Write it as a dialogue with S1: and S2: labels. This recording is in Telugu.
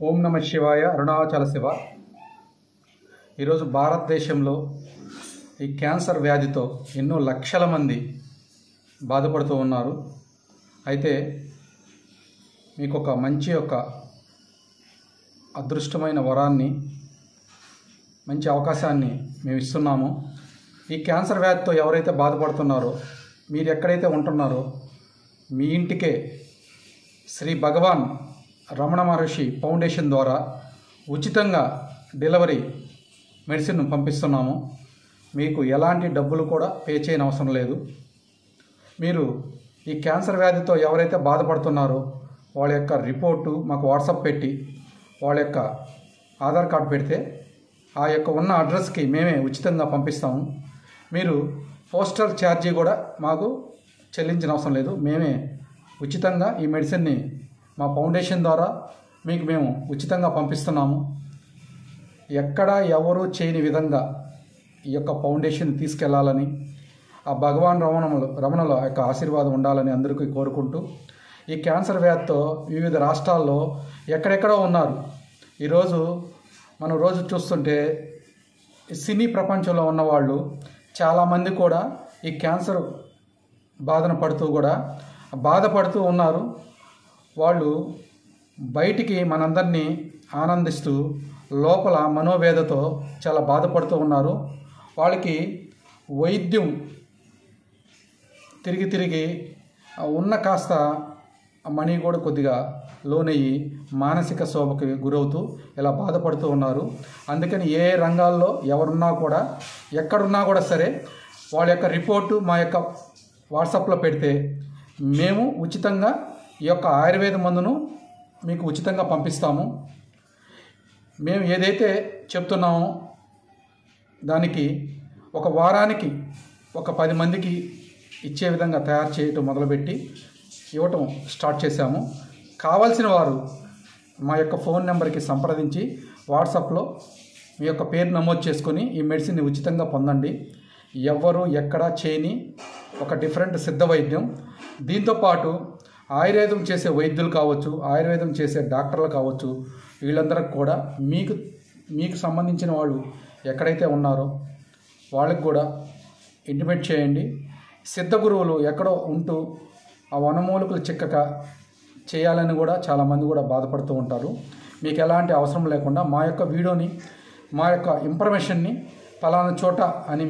S1: ఓం నమ శివాయ. అరుణాచల శివ. ఈరోజు భారతదేశంలో ఈ క్యాన్సర్ వ్యాధితో ఎన్నో లక్షల మంది బాధపడుతూ ఉన్నారు. అయితే మీకు ఒక మంచి అదృష్టమైన వరాన్ని, మంచి అవకాశాన్ని మేము ఇస్తున్నాము. ఈ క్యాన్సర్ వ్యాధితో ఎవరైతే బాధపడుతున్నారో, మీరు ఎక్కడైతే ఉంటున్నారో మీ ఇంటికే శ్రీ భగవాన్ రమణ మహర్షి ఫౌండేషన్ ద్వారా ఉచితంగా డెలివరీ మెడిసిన్ పంపిస్తున్నాము. మీకు ఎలాంటి డబ్బులు కూడా పే చేయని అవసరం లేదు. మీరు ఈ క్యాన్సర్ వ్యాధితో ఎవరైతే బాధపడుతున్నారో వాళ్ళ యొక్క రిపోర్టు మాకు వాట్సాప్ పెట్టి వాళ్ళ యొక్క ఆధార్ కార్డు పెడితే ఆ యొక్క ఉన్న అడ్రస్కి మేమే ఉచితంగా పంపిస్తాము. మీరు పోస్టల్ ఛార్జీ కూడా మాకు చెల్లించిన అవసరం లేదు. మేమే ఉచితంగా ఈ మెడిసిన్ని మా ఫౌండేషన్ ద్వారా మీకు మేము ఉచితంగా పంపిస్తున్నాము. ఎక్కడ ఎవరు చేయని విధంగా ఈ యొక్క ఫౌండేషన్ తీసుకెళ్లాలని, ఆ భగవాన్ రమణల యొక్క ఆశీర్వాదం ఉండాలని అందరికీ కోరుకుంటూ, ఈ క్యాన్సర్ వ్యాధితో వివిధ రాష్ట్రాల్లో ఎక్కడెక్కడో ఉన్నారు. ఈరోజు మనం రోజు చూస్తుంటే సినీ ప్రపంచంలో ఉన్నవాళ్ళు చాలామంది కూడా ఈ క్యాన్సర్ బాధపడుతూ ఉన్నారు. వాళ్ళు బయటికి మనందరినీ ఆనందిస్తూ లోపల మనోవేదతో చాలా బాధపడుతూ ఉన్నారు. వాళ్ళకి వైద్యం తిరిగి ఉన్న కాస్త మనీ కూడా కొద్దిగా లోనయ్యి మానసిక శోభకి గురవుతూ ఇలా బాధపడుతూ ఉన్నారు. అందుకని ఏ రంగాల్లో ఎవరున్నా కూడా, ఎక్కడున్నా కూడా సరే, వాళ్ళ యొక్క రిపోర్టు మా యొక్క వాట్సాప్లో పెడితే మేము ఉచితంగా ఈ యొక్క ఆయుర్వేద మందును మీకు ఉచితంగా పంపిస్తాము. మేము ఏదైతే చెప్తున్నామో దానికి ఒక వారానికి 10 మందికి ఇచ్చే విధంగా తయారు చేయటం మొదలుపెట్టి ఇవ్వటం స్టార్ట్ చేశాము. కావాల్సిన వారు మా యొక్క ఫోన్ నెంబర్కి సంప్రదించి వాట్సాప్లో మీ యొక్క పేరు నమోదు చేసుకొని ఈ మెడిసిన్ని ఉచితంగా పొందండి. ఎవ్వరు ఎక్కడా చేయని ఒక డిఫరెంట్ సిద్ధ వైద్యం. దీంతోపాటు ఆయుర్వేదం చేసే వైద్యులు కావచ్చు, ఆయుర్వేదం చేసే డాక్టర్లు కావచ్చు, వీళ్ళందరికి కూడా మీకు సంబంధించిన వాళ్ళు ఎక్కడైతే ఉన్నారో వాళ్ళకి కూడా ఇంటిమేట్ చేయండి. సిద్ధ గురువులు ఎక్కడో ఉంటూ ఆ వనమూలికలు చిక్కక చేయాలని కూడా చాలామంది కూడా బాధపడుతూ ఉంటారు. మీకు ఎలాంటి అవసరం లేకుండా మా యొక్క వీడియోని, మా యొక్క ఇన్ఫర్మేషన్ని ఫలానా చోట అని